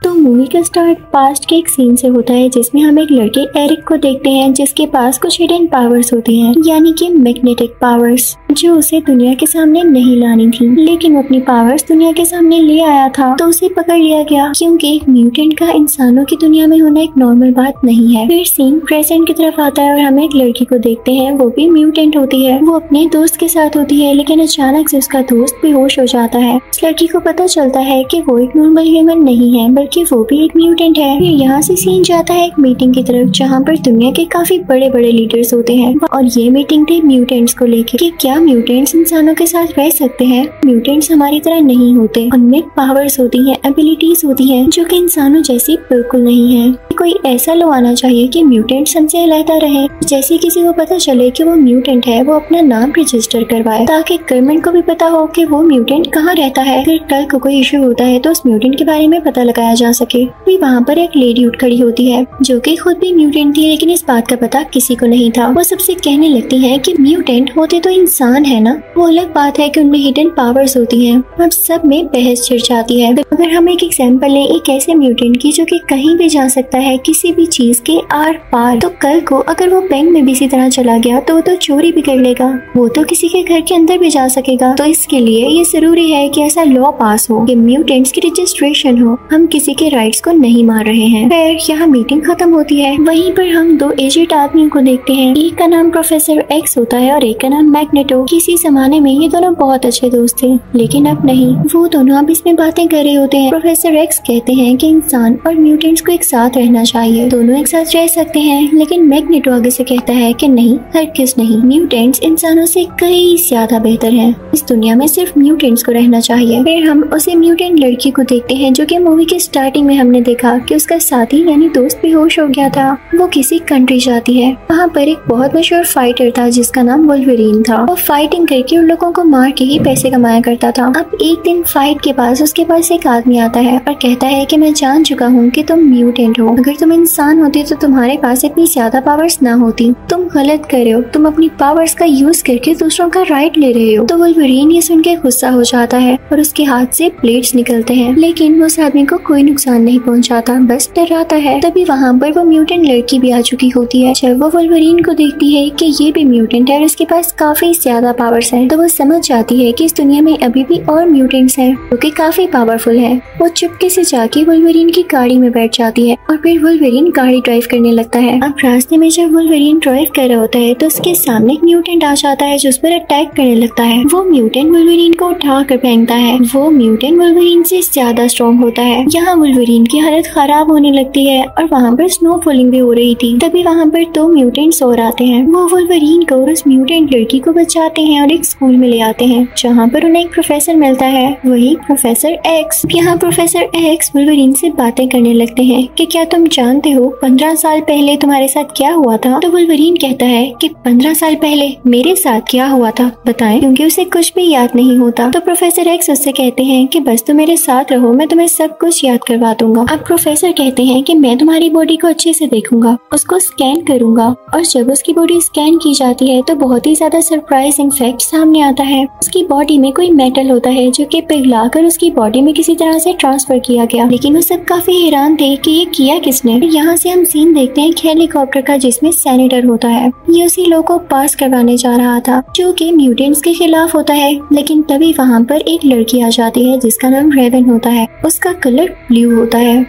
तो मूवी का start past के एक सीन से होता है जिसमें हम एक लड़के एरिक को देखते हैं जिसके पास कुछ हिडन पावर्स होती हैं, यानी कि मैग्नेटिक पावर्स, जो उसे दुनिया के सामने नहीं लानी थी, लेकिन वो अपनी पावर्स दुनिया के सामने ले आया था तो उसे पकड़ लिया गया, क्योंकि एक म्यूटेंट का इंसानों की दुनिया में होना एक नॉर्मल बात नहीं है। फिर सीन प्रेजेंट की तरफ आता है और हम एक लड़की को देखते हैं, वो भी म्यूटेंट होती है। वो अपने दोस्त के साथ होती है, लेकिन अचानक से उसका दोस्त बेहोश हो जाता है। उस लड़की को पता चलता है कि वो एक नॉर्मल ह्यूमन नहीं है, बल्कि वो भी एक म्यूटेंट है। फिर यहाँ से सीन जाता है एक मीटिंग की तरफ, जहाँ पर दुनिया के काफी बड़े बड़े लीडर्स होते हैं, और ये मीटिंग थी म्यूटेंट्स को लेकर कि क्या म्यूटेंट्स इंसानों के साथ रह सकते हैं। म्यूटेंट्स हमारी तरह नहीं होते, उनमें पावर्स होती हैं, एबिलिटीज होती हैं जो कि इंसानों जैसी बिल्कुल नहीं है। कोई ऐसा लो आना चाहिए कि म्यूटेंट्स हमसे अलग रहे। जैसे किसी को पता चले कि वो म्यूटेंट है, वो अपना नाम रजिस्टर करवाए ताकि गवर्नमेंट को भी पता हो कि वो म्यूटेंट कहाँ रहता है। फिर कल को कोई इशू होता है तो उस म्यूटेंट के बारे में पता लगाया जा सके। फिर वहाँ पर एक लेडी उठ खड़ी होती है जो कि खुद भी म्यूटेंट थी, लेकिन इस बात का पता किसी को नहीं था। वो सबसे कहने लगती है कि म्यूटेंट होते तो इंसान है ना, वो अलग बात है कि उनमें हिडन पावर्स होती हैं। अब सब में बहस छिड़ जाती है। अगर हम एक एग्जाम्पल लें एक ऐसे म्यूटेंट की जो कि कहीं भी जा सकता है किसी भी चीज के आर पार, तो कल को अगर वो बैंक में भी इसी तरह चला गया तो वो तो चोरी भी कर लेगा, वो तो किसी के घर के अंदर भी जा सकेगा। तो इसके लिए ये जरूरी है कि ऐसा लॉ पास हो कि म्यूटेंट्स की रजिस्ट्रेशन हो। हम किसी के राइट्स को नहीं मार रहे हैं। फिर यहाँ मीटिंग खत्म होती है। वहीं पर हम दो एजेड आदमियों को देखते हैं, एक का नाम प्रोफेसर एक्स होता है और एक का नाम मैग्नेटो। किसी जमाने में ये दोनों बहुत अच्छे दोस्त थे, लेकिन अब नहीं। वो दोनों अब इसमें बातें कर रहे होते हैं। प्रोफेसर एक्स कहते हैं कि इंसान और म्यूटेंट्स को एक साथ रहना चाहिए, दोनों एक साथ रह सकते हैं, लेकिन मैग्नेटो आगे से कहता है कि नहीं, हरगिज़ नहीं, म्यूटेंट्स इंसानों से कई ज्यादा बेहतर हैं। इस दुनिया में सिर्फ म्यूटेंट्स को रहना चाहिए। फिर हम उसे म्यूटेंट लड़की को देखते हैं जो कि मूवी के स्टार्टिंग में हमने देखा कि उसका साथी यानी दोस्त बेहोश हो गया था। वो किसी कंट्री जाती है, वहाँ पर एक बहुत मशहूर फाइटर था जिसका नाम वुल्वरीन था। वो फाइटिंग करके उन लोगों को मार के ही पैसे कमाया करता था। अब एक दिन फाइट के पास उसके पास एक आदमी आता है और कहता है कि मैं जान चुका हूँ कि तुम म्यूटेंट हो, अगर तुम इंसान होती तो तुम्हारे पास इतनी ज्यादा पावर्स ना होती, तुम गलत कर रहे हो, तुम अपनी पावर्स का यूज करके दूसरों का राइट ले रहे हो। तो वुल्वरीन ये सुन के गुस्सा हो जाता है और उसके हाथ से ब्लेड्स निकलते हैं, लेकिन उस आदमी को कोई नुकसान नहीं पहुंचाता, बस डराता है। तभी वहाँ पर वो म्यूटेंट लड़की भी आ चुकी होती है। जब वो वुल्वरीन को देखती है कि ये भी म्यूटेंट है और उसके पास काफी ज्यादा पावर्स है, तो वो समझ जाती है कि इस दुनिया में अभी भी और म्यूटेंट्स हैं जो कि काफी पावरफुल है। वो चुपके से जाके वुल्वरीन की गाड़ी में बैठ जाती है और फिर वुल्वरीन गाड़ी ड्राइव करने लगता है। अब रास्ते में जब वुल्वरीन ड्राइव कर रहा होता है तो उसके सामने एक म्यूटेंट आ जाता है जो उस पर अटैक करने लगता है। वो म्यूटेंट वुल्वरीन को उठा कर फेंकता है। वो म्यूटेंट वुल्वरीन से ज्यादा स्ट्रॉन्ग होता है। यहाँ वुल्वरीन की हालत खराब होने लगती है और वहाँ पर स्नो फॉलिंग भी हो रही थी। तभी वहाँ पर दो म्यूटेंट्स और आते हैं। वो वुल्वरीन को और उस म्यूटेंट लड़की को बचाते हैं और एक स्कूल में ले आते हैं, जहाँ पर उन्हें एक प्रोफेसर मिलता है, वही प्रोफेसर एक्स। यहाँ प्रोफेसर एक्स वुल्वरीन से बातें करने लगते हैं कि क्या तुम जानते हो 15 साल पहले तुम्हारे साथ क्या हुआ था। तो वुल्वरीन कहता है कि 15 साल पहले मेरे साथ क्या हुआ था बताएं, क्योंकि उसे कुछ भी याद नहीं होता। तो प्रोफेसर एक्स उससे कहते हैं कि बस तुम मेरे साथ रहो, मैं तुम्हें सब कुछ याद करवा दूंगा। अब प्रोफेसर कहते हैं कि मैं तुम्हारी बॉडी को अच्छे से देखूंगा, उसको स्कैन करूंगा, और जब उसकी बॉडी स्कैन की जाती है तो बहुत ही ज्यादा सरप्राइजिंग फैक्ट सामने आता है। उसकी बॉडी में कोई मेटल होता है जो कि पिघलाकर उसकी बॉडी में किसी तरह से ट्रांसफर किया गया, लेकिन वो सब काफी हैरान थे कि ये किया किसने। यहाँ से हम सीन देखते हैं हेलीकॉप्टर का जिसमें सेनेटर होता है। ये उसी लोग को पास करवाने जा रहा था जो कि म्यूटेंट्स के खिलाफ होता है, लेकिन तभी वहाँ पर एक लड़की आ जाती है जिसका नाम रेवन होता है। उसका कलर ब्लू होता है।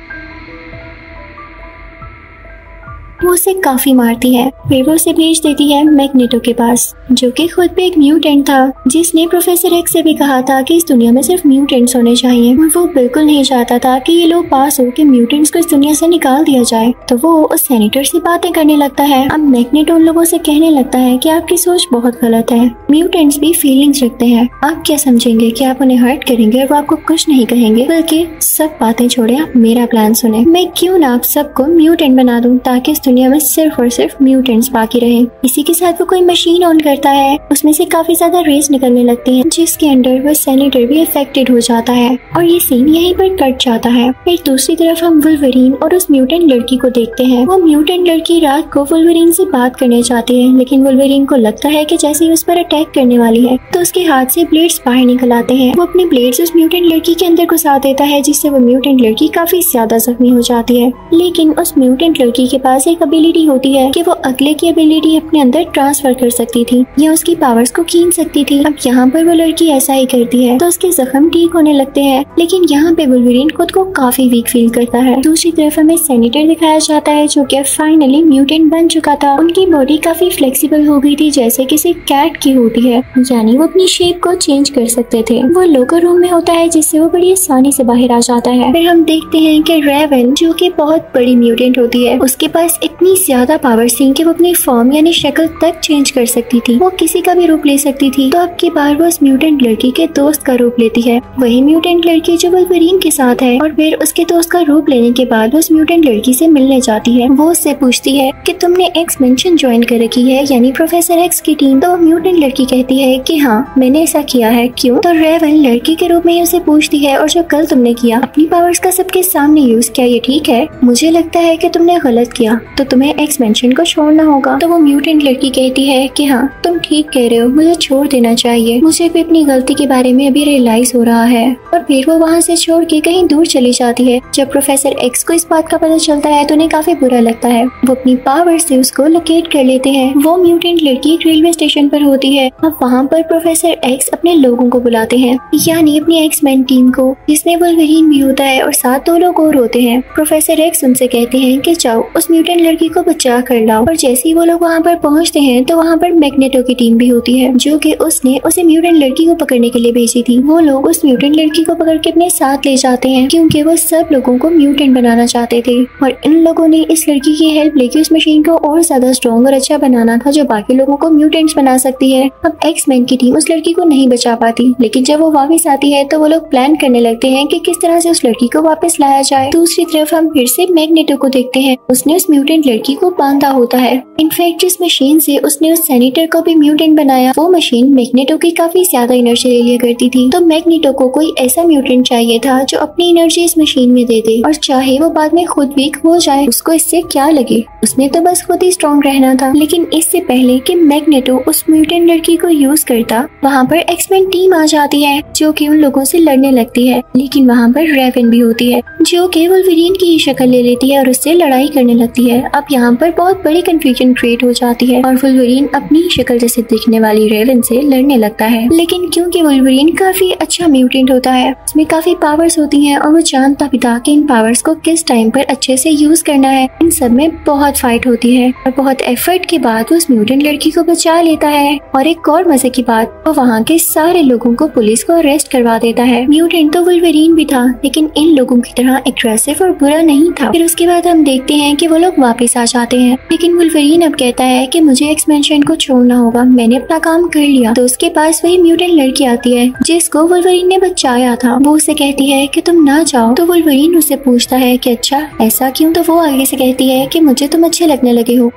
वो उसे काफी मारती है, फिर वो उसे भेज देती है मैग्नेटो के पास, जो कि खुद भी एक म्यूटेंट था, जिसने प्रोफेसर एक्स से भी कहा था कि इस दुनिया में सिर्फ म्यूटेंट्स होने चाहिए, और वो बिल्कुल नहीं चाहता था कि ये लोग पास हो कि म्यूटेंट्स को इस दुनिया से निकाल दिया जाए। तो वो उस सेनेटर से बातें करने लगता है। अब मैग्नेटो उन लोगों से कहने लगता है कि आपकी सोच बहुत गलत है, म्यूटेंट्स भी फीलिंग्स रखते हैं, आप क्या समझेंगे कि आप उन्हें हर्ट करेंगे और वो आपको कुछ नहीं कहेंगे, बल्कि सब बातें छोड़े आप मेरा प्लान सुने। मैं क्यों ना आप सबको म्यूटेंट बना दूं ताकि इस दुनिया में सिर्फ और सिर्फ म्यूटेंट्स बाकी रहे। इसी के साथ वो कोई मशीन ऑन करता है, उसमें से काफी ज्यादा रेस निकलने लगती हैं, जिसके अंडर वो सेनेटर भी अफेक्टेड हो जाता है और ये सीन यहीं पर कट जाता है। फिर दूसरी तरफ हम वुल्वरीन और उस म्यूटेंट लड़की को देखते हैं। वो म्यूटेंट लड़की रात को वुल्वरीन से बात करने चाहती है, लेकिन वुल्वरीन को लगता है कि जैसे ही उस पर अटैक करने वाली है तो उसके हाथ से ब्लेड्स बाहर निकल आते हैं। वो अपने ब्लेड्स उस म्यूटेंट लड़की के अंदर घुसा देता है, जिससे वो म्यूटेंट लड़की काफी ज्यादा जख्मी हो जाती है। लेकिन उस म्यूटेंट लड़की के पास एक एबिलिटी होती है कि वो अगले की एबिलिटी अपने अंदर ट्रांसफर कर सकती थी या उसकी पावर्स को खींच सकती थी। अब यहाँ पर वो लड़की ऐसा ही करती है तो उसके जख्म ठीक होने लगते हैं, लेकिन यहाँ पे वुल्वरीन खुद को काफी वीक फील करता है। दूसरी तरफ हमें सेनेटर दिखाया जाता है जो कि फाइनली म्यूटेंट बन चुका था। उनकी बॉडी काफी फ्लेक्सिबल हो गई थी, जैसे किसी कैट की होती है, यानी वो अपनी शेप को चेंज कर सकते थे। वो लोकर रूम में होता है, जिससे वो बड़ी आसानी से बाहर आ जाता है। फिर हम देखते हैं कि रेवन जो कि बहुत बड़ी म्यूटेंट होती है, उसके पास इतनी ज्यादा पावर्स थी कि वो अपनी फॉर्म यानी शक्ल तक चेंज कर सकती थी। वो किसी का भी रूप ले सकती थी। तो अब की बार वो उस म्यूटेंट लड़की के दोस्त का रूप लेती है, वही म्यूटेंट लड़की जो वुल्वरीन के साथ है। और फिर उसके दोस्त का रूप लेने के बाद वो उस म्यूटेंट लड़की से मिलने जाती है। वो उससे पूछती है कि तुमने एक्स मेंशन ज्वाइन कर रखी है, यानी प्रोफेसर एक्स की टीम। तो म्यूटेंट लड़की कहती है कि हाँ मैंने ऐसा किया है। क्यों? तो रेवन लड़की के रूप में उसे पूछती है, और जो कल तुमने किया अपनी पावर्स का सबके सामने यूज किया, ये ठीक है? मुझे लगता है कि तुमने गलत किया, तो तुम्हें एक्स मेंशन को छोड़ना होगा। तो वो म्यूटेंट लड़की कहती है कि हाँ तुम ठीक कह रहे हो, मुझे छोड़ देना चाहिए, मुझे भी अपनी गलती के बारे में अभी रियलाइज हो रहा है। और फिर वो वहाँ से छोड़ के कहीं दूर चली जाती है। जब प्रोफेसर एक्स को इस बात का पता चलता है तो उन्हें काफी बुरा लगता है। वो अपनी पावर से उसको लोकेट कर लेते हैं। वो म्यूटेंट लड़की एक रेलवे स्टेशन पर होती है। अब वहाँ पर प्रोफेसर एक्स अपने लोगों को बुलाते हैं, यानी अपनी एक्स-मैन टीम को, जिसमें वुल्वरीन भी होता है और साथ 2 लोग और होते हैं। प्रोफेसर एक्स उनसे कहते हैं कि जाओ उस म्यूटेंट लड़की को बचा कर लाओ। और जैसे ही वो लोग वहाँ पर पहुँचते हैं तो वहाँ पर मैग्नेटो की टीम भी होती है, जो कि उसने उसे म्यूटेंट लड़की को पकड़ने के लिए भेजी थी। वो लोग उस म्यूटेंट लड़की को पकड़ के अपने साथ ले जाते हैं, क्योंकि वो सब लोगों को म्यूटेंट बनाना चाहते थे। और इन लोगों ने इस लड़की की हेल्प लेके उस मशीन को और ज्यादा स्ट्रॉन्ग और अच्छा बनाना था, जो बाकी लोगों को म्यूटेंट्स बना सकती है। अब एक्स-मैन की टीम उस लड़की को नहीं बचा पाती, लेकिन जब वो वापस आती है तो वो लोग प्लान करने लगते हैं कि किस तरह से उस लड़की को वापस लाया जाए। दूसरी तरफ हम फिर से मैग्नेटो को देखते हैं। उसने उस म्यूटेंट लड़की को बांधा होता है। इनफैक्ट जिस मशीन से उसने उस सेनेटर को भी म्यूटेंट बनाया, वो मशीन मैग्नेटो की काफी ज्यादा एनर्जी ले लिया करती थी। तो मैग्नेटो को कोई ऐसा म्यूटेंट चाहिए था जो अपनी एनर्जी इस मशीन में दे दे, और चाहे वो बाद में खुद वीक हो जाए, उसको इससे क्या लगे, उसने तो बस खुद ही स्ट्रॉन्ग रहना था। लेकिन इससे पहले कि मैग्नेटो उस म्यूटेंट लड़की को यूज करता, वहाँ पर एक्स-मैन टीम आ जाती है, जो कि उन लोगों से लड़ने लगती है। लेकिन वहाँ पर रेवन भी होती है, जो कि वुल्वरीन की ही शक्ल ले लेती है और उससे लड़ाई करने लगती है। अब यहाँ पर बहुत बड़ी कंफ्यूजन क्रिएट हो जाती है और वुल्वरीन अपनी शक्ल जैसे दिखने वाली रेवन से लड़ने लगता है। लेकिन क्योंकि वुल्वरीन काफी अच्छा म्यूटेंट होता है, उसमें काफी पावर्स होती हैं और वो जानता भी था कि इन पावर्स को किस टाइम पर अच्छे से यूज करना है। इन सब में बहुत फाइट होती है और बहुत एफर्ट के बाद वो उस म्यूटेंट लड़की को बचा लेता है। और एक और मजे की बात, वो वहाँ के सारे लोगों को पुलिस को अरेस्ट करवा देता है। म्यूटेंट तो वुल्वरीन भी था, लेकिन इन लोगों की तरह एग्रेसिव और बुरा नहीं था। फिर उसके बाद हम देखते हैं कि वो लोग वापस आ जाते हैं, लेकिन वुल्वरीन अब कहता है कि मुझे एक्स-मेंशन को छोड़ना होगा, मैंने अपना काम कर लिया। तो उसके पास वही म्यूटेंट लड़की आती है जिसको वुल्वरीन ने बचाया था। वो उसे कहती है कि तुम ना जाओ। तो वुल्वरीन उससे पूछता है कि अच्छा ऐसा क्यों? तो वो आगे से कहती है कि मुझे तुम अच्छे लगने लगे हो,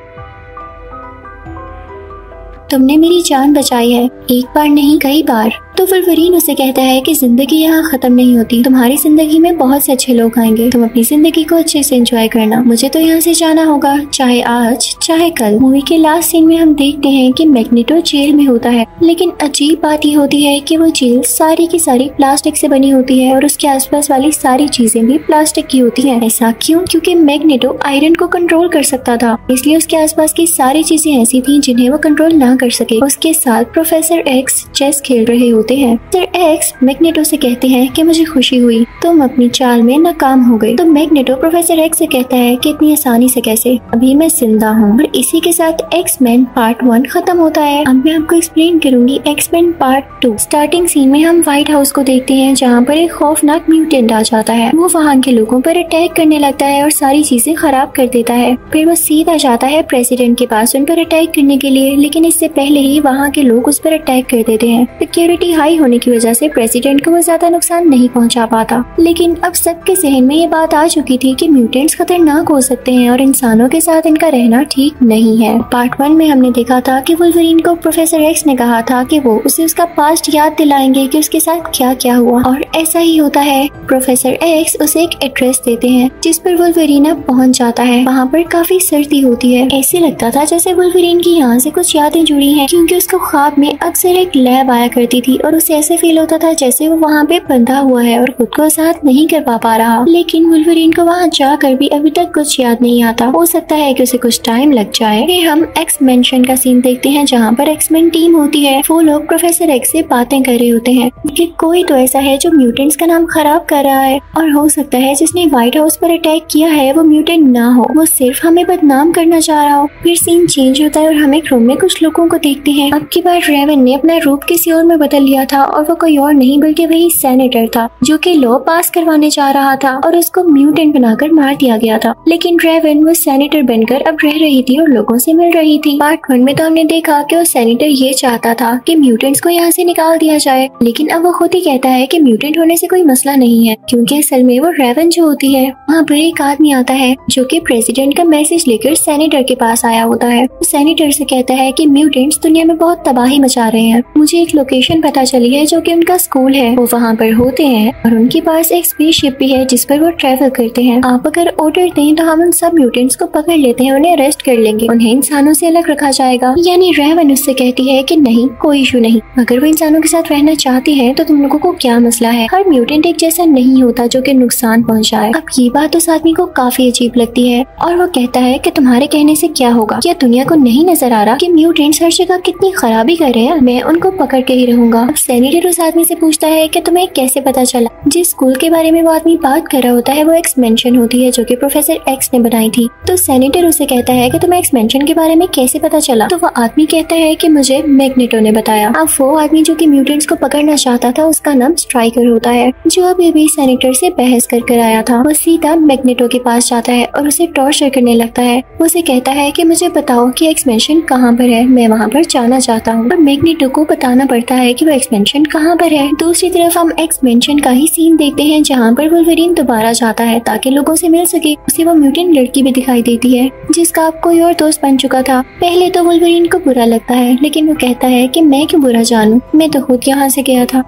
तुमने मेरी जान बचाई है, एक बार नहीं कई बार। तो वुल्वरीन उसे कहता है कि जिंदगी यहाँ खत्म नहीं होती, तुम्हारी जिंदगी में बहुत से अच्छे लोग आएंगे, तुम अपनी जिंदगी को अच्छे से एंजॉय करना, मुझे तो यहाँ से जाना होगा, चाहे आज चाहे कल। मूवी के लास्ट सीन में हम देखते हैं कि मैग्नेटो जेल में होता है, लेकिन अजीब बात ये होती है कि वो जेल सारी की सारी प्लास्टिक से बनी होती है और उसके आसपास वाली सारी चीजें भी प्लास्टिक की होती है। ऐसा क्यों? क्योंकि मैग्नेटो आयरन को कंट्रोल कर सकता था, इसलिए उसके आसपास की सारी चीजें ऐसी थी जिन्हें वो कंट्रोल ना कर सके। उसके साथ प्रोफेसर एक्स चेस खेल रहे होते हैं। सर एक्स मैग्नेटो से कहते हैं कि मुझे खुशी हुई, तुम अपनी चाल में नाकाम हो गए। तो मैग्नेटो प्रोफेसर एक्स से कहता है कि इतनी आसानी से कैसे, अभी मैं जिंदा हूँ। और इसी के साथ एक्स-मैन पार्ट 1 खत्म होता है। अब मैं आपको एक्सप्लेन करूंगी एक्स-मैन पार्ट 2। स्टार्टिंग सीन में हम व्हाइट हाउस को देखते हैं, जहाँ पर एक खौफनाक म्यूटेंट आ जाता है। वो वहाँ के लोगों पर अटैक करने लगता है और सारी चीजें खराब कर देता है। फिर वो सीधा जाता है प्रेसिडेंट के पास उन पर अटैक करने के लिए, लेकिन इससे पहले ही वहाँ के लोग उस पर अटैक कर देते हैं। सिक्योरिटी हाई होने की वजह से प्रेसिडेंट को वो ज्यादा नुकसान नहीं पहुंचा पाता। लेकिन अब सबके जहन में ये बात आ चुकी थी कि म्यूटेंट्स खतरनाक हो सकते हैं और इंसानों के साथ इनका रहना ठीक नहीं है। पार्ट 1 में हमने देखा था कि वुल्वरीन को प्रोफेसर एक्स ने कहा था कि वो उसे उसका पास्ट याद दिलाएंगे कि उसके साथ क्या क्या हुआ, और ऐसा ही होता है। प्रोफेसर एक्स उसे एक एड्रेस देते हैं जिस पर वुल्वरीन अब पहुंच जाता है। वहाँ पर काफी सर्दी होती है। ऐसे लगता था जैसे वुल्वरीन की यहाँ से कुछ यादें जुड़ी हैं, क्योंकि उसको ख्वाब में अक्सर एक लैब आया करती थी और उसे ऐसे फील होता था जैसे वो वहाँ पे बंधा हुआ है और खुद को आजाद नहीं कर पा रहा। लेकिन वुल्वरीन को वहाँ जाकर भी अभी तक कुछ याद नहीं आता। हो सकता है कि उसे कुछ टाइम लग जाए। फिर हम एक्स मेंशन का सीन देखते हैं जहाँ पर एक्समेन टीम होती है। वो लोग प्रोफेसर एक्स से बातें कर रहे होते हैं कि कोई तो ऐसा है जो म्यूटेंट्स का नाम खराब कर रहा है, और हो सकता है जिसने व्हाइट हाउस पर अटैक किया है वो म्यूटेंट ना हो, वो सिर्फ हमें बदनाम करना चाह रहा हो। फिर सीन चेंज होता है और हम एक रूम में कुछ लोगों को देखते हैं। अब की बार रेवन ने अपना रूप किसी और में बदल लिया था, और वो कोई और नहीं बल्कि वही सेनेटर था जो कि लॉ पास करवाने जा रहा था, और उसको म्यूटेंट बनाकर मार दिया गया था। लेकिन रेवन वो सेनेटर बनकर अब रह रही थी और लोगों से मिल रही थी। पार्ट 1 में तो हमने देखा कि वो सेनेटर ये चाहता था कि म्यूटेंट्स को यहाँ से निकाल दिया जाए, लेकिन अब वो खुद ही कहता है कि म्यूटेंट होने से कोई मसला नहीं है, क्योंकि असल में वो रेवन जो होती है। वहाँ पर एक आदमी आता है जो कि प्रेसिडेंट का मैसेज लेकर सेनेटर के पास आया होता है। सेनेटर से कहता है कि म्यूटेंट्स दुनिया में बहुत तबाही मचा रहे हैं। मुझे एक लोकेशन पता चली है जो कि उनका स्कूल है। वो वहाँ पर होते हैं और उनके पास एक स्पेसशिप भी है जिस पर वो ट्रैवल करते हैं। आप अगर ऑर्डर दें तो हम उन सब म्यूटेंट्स को पकड़ लेते हैं, उन्हें अरेस्ट कर लेंगे, उन्हें इंसानों से अलग रखा जाएगा। यानी रेवन उससे कहती है कि नहीं, कोई इशू नहीं, अगर वो इंसानों के साथ रहना चाहती है तो तुम लोगों को क्या मसला है। हर म्यूटेंट एक जैसा नहीं होता जो कि नुकसान पहुंचाए। अब ये बात उस आदमी को काफी अजीब लगती है और वो कहता है कि तुम्हारे कहने से क्या होगा, क्या दुनिया को नहीं नजर आ रहा कि म्यूटेंट्स हर जगह कितनी खराबी कर रहे हैं, मैं उनको पकड़ के ही रहूंगा। अब सेनेटर उस आदमी से पूछता है कि तुम्हें कैसे पता चला। जिस स्कूल के बारे में वो आदमी बात कर रहा होता है वो एक्स मेंशन होती है जो कि प्रोफेसर एक्स ने बनाई थी। तो सेनेटर उसे कहता है कि तुम्हें एक्स मेंशन के बारे में कैसे पता चला। तो वो आदमी कहता है कि मुझे मैग्नेटो ने बताया। अब वो आदमी जो कि म्यूटेंट्स को पकड़ना चाहता था उसका नाम स्ट्राइकर होता है, जो अभी भी सेनेटर से बहस कर आया था। वो सीधा मैग्नेटो के पास जाता है और उसे टॉर्चर करने लगता है। वो उसे कहता है कि मुझे बताओ कि एक्सपेंशन कहाँ पर है, मैं वहाँ पर जाना चाहता हूँ। और मैग्नेटो को बताना पड़ता है कि वो एक्सपेंशन कहाँ पर है। दूसरी तरफ हम एक्सपेंशन का ही सीन देखते हैं जहाँ पर वुल्वरीन दोबारा जाता है ताकि लोगों से मिल सके। उसे वो म्यूटेंट लड़की भी दिखाई देती है जिसका अब कोई और दोस्त बन चुका था। पहले तो वुल्वरीन को बुरा लगता है, लेकिन वो कहता है कि मैं क्यों बुरा जानूं, मैं तो खुद यहाँ से गया था।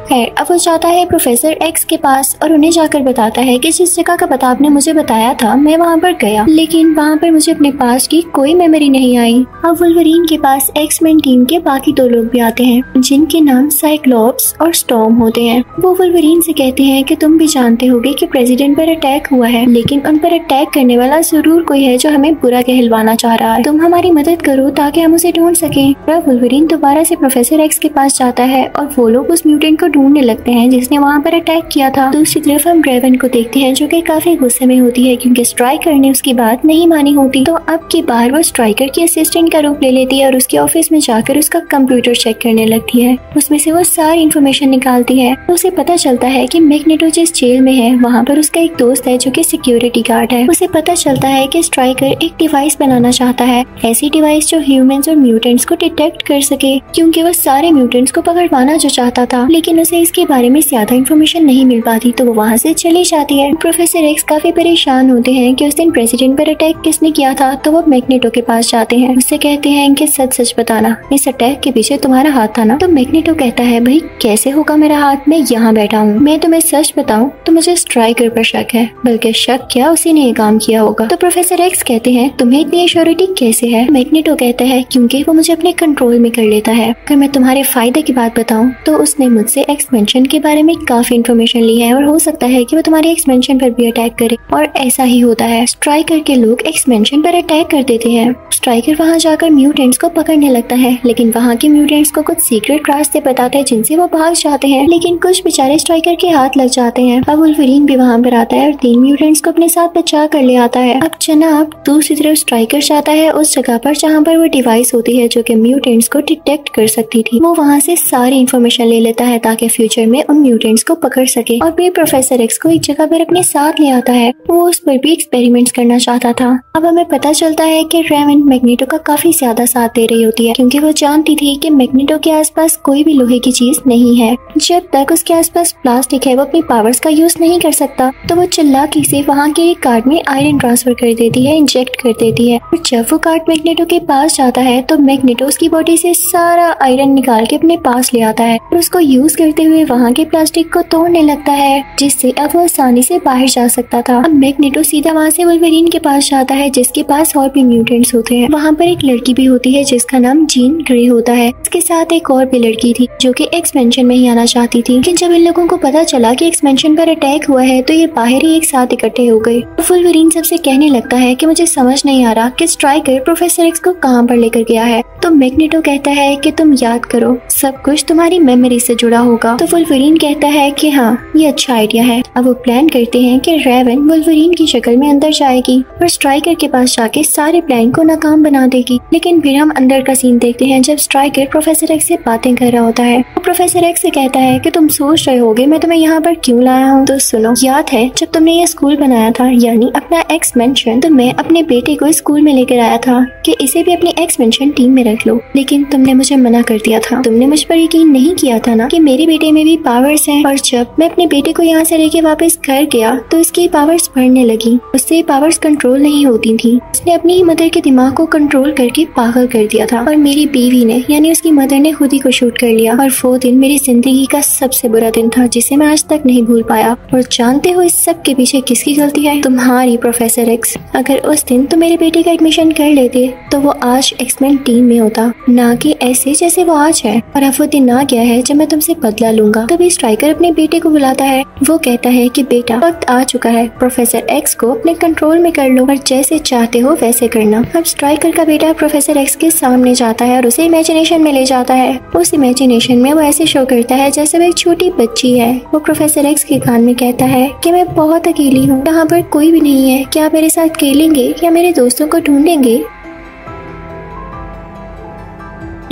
खैर, अब वो जाता है प्रोफेसर एक्स के पास और उन्हें जाकर बताता है कि जिस जगह का पता आपने मुझे बताया था मैं वहाँ पर गया, लेकिन वहाँ पर मुझे अपने पास की कोई मेमोरी नहीं आई। अब वुल्वरीन के पास एक्समैन टीम के बाकी 2 लोग भी आते हैं जिनके नाम साइक्लोप्स और स्टॉर्म होते हैं। वो वुल्वरीन से कहते हैं कि तुम भी जानते होगे कि प्रेसिडेंट पर अटैक हुआ है, लेकिन उन पर अटैक करने वाला जरूर कोई है जो हमें बुरा कहलवाना चाह रहा है। तुम हमारी मदद करो ताकि हम उसे ढूंढ सकें। वुल्वरीन दोबारा से प्रोफेसर एक्स के पास जाता है और वो लोग उस म्यूटेंट को ढूंढने लगते हैं जिसने वहाँ पर अटैक किया था। दूसरी तरफ हम रेवन को देखते हैं जो कि काफी गुस्से में होती है क्योंकि स्ट्राइकर ने उसकी बात नहीं मानी होती। तो अब की बार वो स्ट्राइकर की असिस्टेंट का रूप ले लेती है और उसके ऑफिस में जाकर उसका कंप्यूटर चेक करने लगती है। उसमें से वो सारी इन्फॉर्मेशन निकालती है। तो उसे पता चलता है कि मैग्नेटो जिस जेल में है वहाँ पर उसका एक दोस्त है जो कि सिक्योरिटी गार्ड है। उसे पता चलता है कि स्ट्राइकर एक डिवाइस बनाना चाहता है, ऐसी डिवाइस जो ह्यूमंस और म्यूटेंट्स को डिटेक्ट कर सके, क्योंकि वो सारे म्यूटेंट्स को पकड़वाना जो चाहता था, लेकिन उसे इसके बारे में ज्यादा इन्फॉर्मेशन नहीं मिल पाती। तो वो वहाँ से चली जाती है। प्रोफेसर एक्स काफी परेशान होते हैं कि उस दिन प्रेसिडेंट पर अटैक किसने किया था। तो वो मैग्नेटो के पास जाते हैं, उससे कहते हैं कि सच सच बताना, इस अटैक के पीछे तुम्हारा हाथ था ना। तो मैग्नेटो कहता है भाई कैसे होगा मेरा हाथ, मैं यहाँ बैठा हूँ, मैं तुम्हें सच बताऊँ तो मुझे स्ट्राइकर पर शक है, बल्कि शक क्या उसी ने ये काम किया होगा। तो प्रोफेसर एक्स कहते हैं तुम्हें इतनी एश्योरिटी कैसे है। मैग्नेटो कहता है क्योंकि वो मुझे अपने कंट्रोल में कर लेता है। अगर मैं तुम्हारे फायदे की बात बताऊँ तो उसने मुझसे एक्सपेंशन के बारे में काफी इन्फॉर्मेशन ली है और हो सकता है कि वो तुम्हारे एक्सपेंशन पर भी अटैक करे। और ऐसा ही होता है, स्ट्राइकर के लोग एक्सपेंशन पर अटैक कर देते हैं। स्ट्राइकर वहाँ जाकर म्यूटेंट्स को पकड़ने लगता है, लेकिन वहाँ के म्यूटेंट्स को कुछ सीक्रेट रास्ते बताते हैं जिनसे वो भाग जाते हैं, लेकिन कुछ बेचारे स्ट्राइकर के हाथ लग जाते हैं। अब वुल्वरीन भी वहाँ पर आता है और 3 म्यूटेंट्स को अपने साथ बचा कर ले आता है। अब जनाब दूसरी तरफ स्ट्राइकर जाता है उस जगह पर जहाँ पर वो डिवाइस होती है जो कि म्यूटेंट्स को डिटेक्ट कर सकती थी। वो वहाँ से सारी इन्फॉर्मेशन ले लेता है ताकि ताकि फ्यूचर में उन म्यूटेंट्स को पकड़ सके। और फिर प्रोफेसर एक्स को एक जगह पर अपने साथ ले आता है। वो उस पर भी एक्सपेरिमेंट्स करना चाहता था। अब हमें पता चलता है कि रेवन मैग्नेटो का काफी ज्यादा साथ दे रही होती है, क्योंकि वो जानती थी कि मैग्नेटो के आसपास कोई भी लोहे की चीज नहीं है। जब तक उसके आसपास प्लास्टिक है वो अपनी पावर्स का यूज नहीं कर सकता। तो वो चालाकी से वहाँ के एक कार्ड में आयरन ट्रांसफर कर देती है, इंजेक्ट कर देती है। और जब वो कार्ड मैग्नेटो के पास जाता है तो मैग्नेटो उसकी बॉडी से सारा आयरन निकाल के अपने पास ले आता है और उसको यूज करते हुए वहाँ के प्लास्टिक को तोड़ने लगता है, जिससे अब वो आसानी से बाहर जा सकता था। अब मैग्नेटो सीधा वहाँ से वुल्वरीन के पास जाता है, जिसके पास और भी म्यूटेंट्स होते हैं। वहाँ पर एक लड़की भी होती है जिसका नाम जीन ग्रे होता है। इसके साथ एक और भी लड़की थी जो कि एक्सपेंशन में ही आना चाहती थी, लेकिन जब इन लोगों को पता चला कि एक्सपेंशन पर अटैक हुआ है तो ये बाहर ही एक साथ इकट्ठे हो गए। वुल्वरीन सबसे कहने लगता है कि मुझे समझ नहीं आ रहा कि स्ट्राइकर प्रोफेसर एक्स को कहाँ पर लेकर गया है। तो मैग्नेटो कहता है कि तुम याद करो, सब कुछ तुम्हारी मेमोरी से जुड़ा होगा। तो वुल्वरीन कहता है कि हाँ, ये अच्छा आइडिया है। अब वो प्लान करते हैं कि रेवन वुल्वरीन की शक्ल में अंदर जाएगी और स्ट्राइकर के पास जाके सारे प्लान को नाकाम बना देगी। लेकिन फिर हम अंदर का सीन देखते हैं जब स्ट्राइकर प्रोफेसर एक्स से बातें कर रहा होता है। वो प्रोफेसर एक्स से कहता है कि तुम सोच रहे होगे मैं तुम्हें यहाँ पर क्यों लाया हूँ। तो सुनो, याद है जब तुमने ये स्कूल बनाया था, यानी अपना एक्स मेंशन, तो मैं अपने बेटे को स्कूल में लेकर आया था कि इसे भी अपनी एक्स मेंशन टीम में रख लो, लेकिन तुमने मुझे मना कर दिया था। तुमने मुझ पर यकीन नहीं किया था ना कि मेरे बेटे में भी पावर्स हैं। और जब मैं अपने बेटे को यहाँ से लेके वापस घर गया तो इसकी पावर्स बढ़ने लगी, उससे पावर्स कंट्रोल नहीं होती थी। उसने अपनी ही मदर के दिमाग को कंट्रोल करके पागल कर दिया था और मेरी बीवी ने यानी उसकी मदर ने खुद ही को शूट कर लिया। और वो दिन मेरी जिंदगी का सबसे बुरा दिन था जिसे मैं आज तक नहीं भूल पाया। और जानते हो इस सब के पीछे किसकी गलती है? तुम्हारी, प्रोफेसर एक्स। अगर उस दिन तुम मेरे बेटे का एडमिशन कर लेते तो वो आज एक्समेन टीम में होता, ना कि ऐसे जैसे वो आज है। और अब वो दिन आ गया है जब मैं तुमसे बदला लूंगा। तभी स्ट्राइकर अपने बेटे को बुलाता है। वो कहता है कि बेटा, वक्त आ चुका है, प्रोफेसर एक्स को अपने कंट्रोल में कर लो और जैसे चाहते हो वैसे करना। अब स्ट्राइकर का बेटा प्रोफेसर एक्स के सामने जाता है और उसे इमेजिनेशन में ले जाता है। उस इमेजिनेशन में वो ऐसे शो करता है जैसे वो एक छोटी बच्ची है। वो प्रोफेसर एक्स के कान में कहता है कि मैं बहुत अकेली हूँ, यहाँ पर कोई भी नहीं है, क्या आप मेरे साथ खेलेंगे या मेरे दोस्तों को ढूंढेंगे?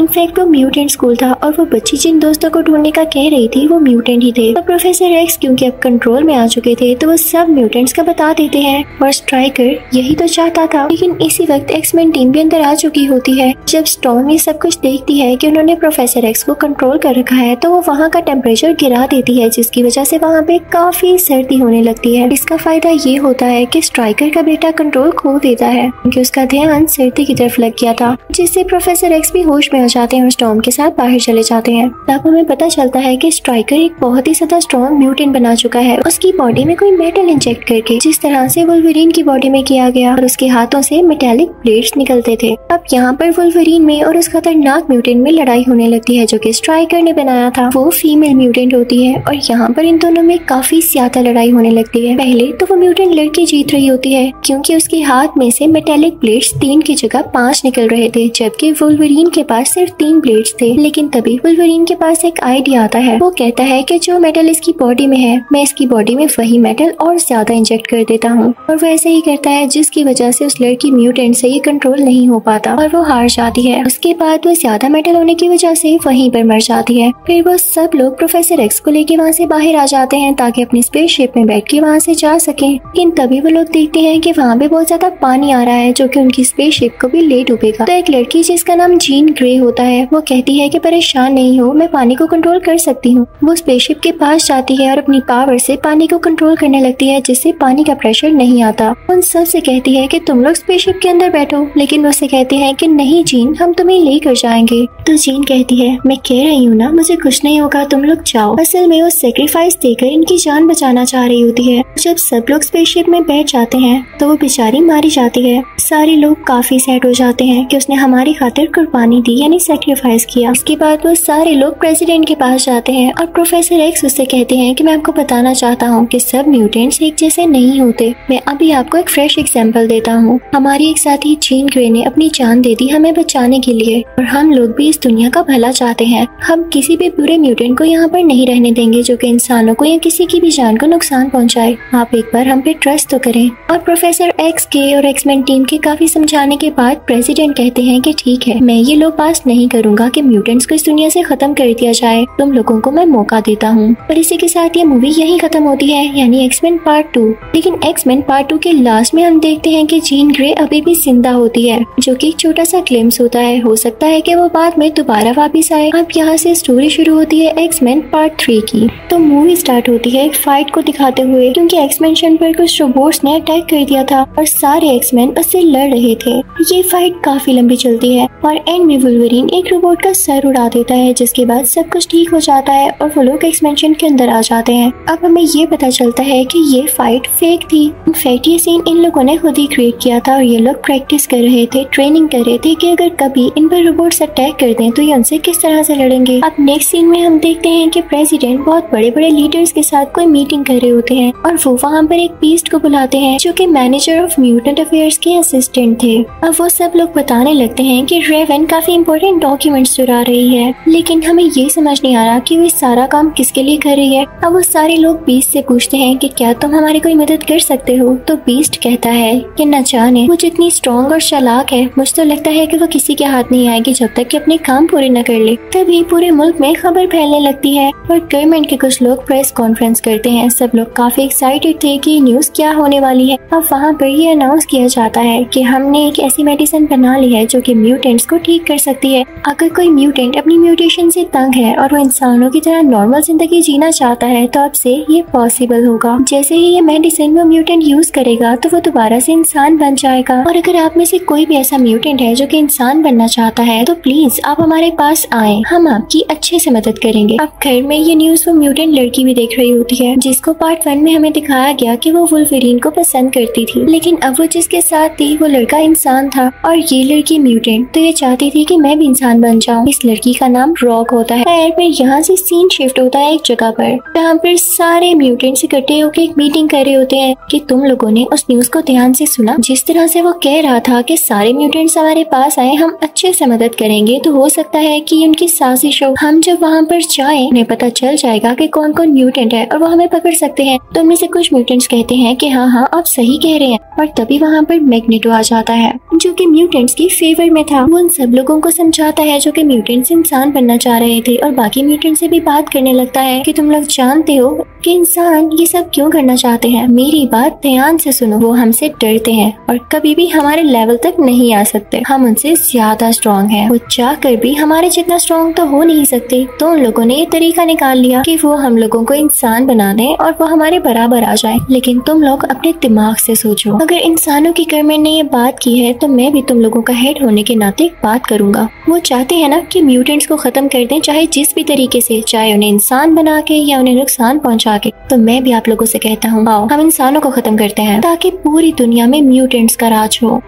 इनफैक्ट वो म्यूटेंट स्कूल था और वो बच्ची जिन दोस्तों को ढूंढने का कह रही थी वो म्यूटेंट ही थे। और प्रोफेसर एक्स क्योंकि अब कंट्रोल में आ चुके थे तो वो सब म्यूटेंट्स का बता देते हैं। और स्ट्राइकर यही तो चाहता था, लेकिन इसी वक्त एक्समैन टीम भी अंदर आ चुकी होती है। जब स्टॉर्म ये सब कुछ देखती है कि उन्होंने प्रोफेसर एक्स को कंट्रोल कर रखा है तो वो वहाँ का टेम्परेचर गिरा देती है, जिसकी वजह से वहाँ पे काफी सर्दी होने लगती है। इसका फायदा ये होता है कि स्ट्राइकर का बेटा कंट्रोल खो देता है क्योंकि उसका ध्यान सर्दी की तरफ लग गया था, जिससे प्रोफेसर एक्स भी होश में जाते हैं और स्टॉर्म के साथ बाहर चले जाते हैं। तब हमें पता चलता है कि स्ट्राइकर एक बहुत ही ज्यादा स्ट्रॉन्ग म्यूटेंट बना चुका है, उसकी बॉडी में कोई मेटल इंजेक्ट करके, जिस तरह से वुल्वरीन की बॉडी में किया गया। और उसके हाथों से मेटेलिक ब्लेड्स निकलते थे। अब यहाँ पर वुल्वरीन में और उस खतरनाक म्यूटेंट में लड़ाई होने लगती है जो कि स्ट्राइकर ने बनाया था। वो फीमेल म्यूटेंट होती है और यहाँ पर इन दोनों में काफी ज्यादा लड़ाई होने लगती है। पहले तो वो म्यूटेंट लड़की जीत रही होती है क्योंकि उसके हाथ में से मेटेलिक ब्लेड्स 3 की जगह 5 निकल रहे थे, जबकि वुल्वरीन के पास सिर्फ 3 ब्लेड्स थे। लेकिन तभी वुल्वरीन के पास एक आइडिया आता है। वो कहता है कि जो मेटल इसकी बॉडी में है मैं इसकी बॉडी में वही मेटल और ज्यादा इंजेक्ट कर देता हूँ। और वो ऐसे ही करता है जिसकी वजह से उस लड़की म्यूटेंट से ये कंट्रोल नहीं हो पाता और वो हार जाती है। उसके बाद वो ज्यादा मेटल होने की वजह से वहीं पर मर जाती है। फिर वो सब लोग प्रोफेसर एक्स को लेके वहाँ से बाहर आ जाते हैं ताकि अपनी स्पेसशिप में बैठ के वहाँ से जा सके। लेकिन तभी वो लोग देखते हैं कि वहाँ पे बहुत ज्यादा पानी आ रहा है जो कि उनकी स्पेसशिप को भी ले डूबेगा। तो एक लड़की जिसका नाम जीन ग्रे होता है वो कहती है कि परेशान नहीं हो, मैं पानी को कंट्रोल कर सकती हूँ। वो स्पेसशिप के पास जाती है और अपनी पावर से पानी को कंट्रोल करने लगती है जिससे पानी का प्रेशर नहीं आता। उन सब से कहती है कि तुम लोग स्पेसशिप के अंदर बैठो, लेकिन वो उससे कहते हैं कि नहीं जीन, हम तुम्हें लेकर जाएंगे। तो जीन कहती है मैं कह रही हूँ ना, मुझे कुछ नहीं होगा, तुम लोग जाओ। असल में वो सेक्रीफाइस देकर इनकी जान बचाना चाह रही होती है। जब सब लोग स्पेसशिप में बैठ जाते हैं तो वो बेचारी मारी जाती है। सारे लोग काफी सैड हो जाते हैं कि उसने हमारी खातिर कुर्बानी दी यानी सेक्रीफाइस किया। इसके बाद वो सारे लोग प्रेसिडेंट के पास जाते हैं और प्रोफेसर एक्स उससे कहते हैं कि मैं आपको बताना चाहता हूँ कि सब म्यूटेंट्स एक जैसे नहीं होते। मैं अभी आपको एक फ्रेश एग्जांपल देता हूँ। हमारी एक साथी जीन ग्रे ने अपनी जान दे दी हमें बचाने के लिए और हम लोग भी इस दुनिया का भला चाहते हैं। हम किसी भी बुरे म्यूटेंट को यहाँ पर नहीं रहने देंगे जो कि इंसानों को या किसी की भी जान को नुकसान पहुँचाए। आप एक बार हम पे ट्रस्ट तो करें। और प्रोफेसर एक्स के और एक्समैन टीम के काफी समझाने के बाद प्रेसिडेंट कहते हैं कि ठीक है, मैं ये लॉ पास नहीं करूंगा कि म्यूटेंट्स को इस दुनिया से खत्म कर दिया जाए। तुम लोगों को मैं मौका देता हूँ। और इसी के साथ ये मूवी यहीं खत्म होती है, यानी एक्समैन पार्ट 2। लेकिन एक्समैन पार्ट 2 के लास्ट में हम देखते हैं कि जीन ग्रे अभी भी जिंदा होती है, जो कि एक छोटा सा ग्लिम्स होता है। हो सकता है कि वो बाद में दोबारा वापस आए। अब यहाँ से स्टोरी शुरू होती है एक्समैन पार्ट 3 की। तो मूवी स्टार्ट होती है एक फाइट को दिखाते हुए, क्योंकि एक्समैन पर कुछ रोबोट्स ने अटैक कर दिया था और सारे एक्समैन उससे लड़ रहे थे। ये फाइट काफी लंबी चलती है और एंड में वुल्वरीन एक रोबोट का सर उड़ा देता है, जिसके बाद सब कुछ ठीक हो जाता है और वो लोग एक्सपेंशन के अंदर आ जाते हैं। अब हमें ये पता चलता है कि ये फाइट फेक थी। इनफैक्ट ये सीन इन लोगों ने खुद ही क्रिएट किया था और ये लोग प्रैक्टिस कर रहे थे, ट्रेनिंग कर रहे थे कि अगर कभी इन पर रोबोट्स अटैक कर दें तो ये उनसे किस तरह से लड़ेंगे। अब नेक्स्ट सीन में हम देखते हैं कि प्रेसिडेंट बहुत बड़े बड़े लीडर्स के साथ कोई मीटिंग कर रहे होते हैं और वो वहाँ पर एक बीस्ट को बुलाते हैं, जो कि मैनेजर ऑफ म्यूटेंट अफेयर्स के असिस्टेंट थे। अब वो सब लोग बताने लगते हैं कि रेवन काफी इंपॉर्टेंट डॉक्यूमेंट्स चुरा रही है, लेकिन हमें ये समझ नहीं आ रहा कि वो सारा काम किसके लिए कर रही है। अब वो सारे लोग बीस्ट से पूछते हैं कि क्या तुम हमारी कोई मदद कर सकते हो। तो बीस्ट कहता है कि न जाने वो जितनी स्ट्रॉन्ग और चालाक है, मुझे तो लगता है कि वो किसी के हाथ नहीं आएगी जब तक कि अपने काम पूरे न कर ले। तभी पूरे मुल्क में खबर फैलने लगती है और गवर्नमेंट के कुछ लोग प्रेस कॉन्फ्रेंस करते हैं। सब लोग काफी एक्साइटेड थे कि न्यूज क्या होने वाली है। अब वहाँ पर ये अनाउंस किया जाता है कि हमने एक ऐसी मेडिसिन बना ली है जो कि म्यूटेंट्स को ठीक कर सकती है। अगर कोई म्यूटेंट अपनी म्यूटेशन से तंग है और वो इंसानों की तरह नॉर्मल जिंदगी जीना चाहता है तो अब से ये पॉसिबल होगा। जैसे ही ये मेडिसिन वो म्यूटेंट यूज करेगा तो वो दोबारा से इंसान बन जाएगा। और अगर आप में से कोई भी ऐसा म्यूटेंट है जो कि इंसान बनना चाहता है तो प्लीज आप हमारे पास आए, हम आपकी अच्छे से मदद करेंगे। अब घर में ये न्यूज वो म्यूटेंट लड़की भी देख रही होती है, जिसको पार्ट 1 में हमें दिखाया गया कि वो वुल्वरीन को पसंद करती थी, लेकिन अब वो जिसके साथ थी वो लड़का इंसान था और ये लड़की म्यूटेंट। तो ये चाहती थी कि मैं भी इंसान बन जाऊं। इस लड़की का नाम रॉक होता है। फिर यहाँ से सीन शिफ्ट होता है एक जगह पर, जहाँ पर सारे म्यूटेंट्स इकट्ठे होकर एक मीटिंग कर रहे होते हैं कि तुम लोगों ने उस न्यूज को ध्यान से सुना। जिस तरह से वो कह रहा था कि सारे म्यूटेंट्स हमारे पास आए, हम अच्छे से मदद करेंगे, तो हो सकता है कि उनकी साजिश हो। हम जब वहाँ पर जाएं उन्हें पता चल जाएगा कि कौन कौन म्यूटेंट है और वो हमें पकड़ सकते हैं। तो उनमें से कुछ म्यूटेंट्स कहते हैं कि हाँ हाँ आप सही कह रहे हैं। और तभी वहाँ पर मैग्नेटो आ जाता है, जो कि म्यूटेंट्स की फेवर में था। वो उन सब लोगों को समझाता है जो कि म्यूटेंट्स इंसान बनना चाह रहे थे, और बाकी म्यूटेंट से भी बात करने लगता है कि तुम लोग जानते हो कि इंसान ये सब क्यों करना चाहते हैं। मेरी बात ध्यान से सुनो। वो हमसे डरते हैं और कभी भी हमारे लेवल तक नहीं आ सकते। हम उनसे ज्यादा स्ट्रॉन्ग हैं। वो चाहकर भी हमारे जितना स्ट्रॉन्ग तो हो नहीं सकते। तो उन लोगों ने ये तरीका निकाल लिया कि वो हम लोगों को इंसान बना दें और वो हमारे बराबर आ जाए। लेकिन तुम लोग अपने दिमाग से सोचो, अगर इंसानों की गवर्नमेंट ने ये बात की है तो मैं भी तुम लोगों का हेड होने के नाते बात करूंगा। वो चाहते हैं ना कि म्यूटेंट्स को खत्म कर दें, चाहे जिस भी तरीके से, चाहे उन्हें इंसान बना के या उन्हें नुकसान पहुंचा के। तो मैं भी आप लोगों से कहता हूँ, आओ हम इंसानों को खत्म करते हैं ताकि पूरी दुनिया में म्यूटेंट्स का राज हो।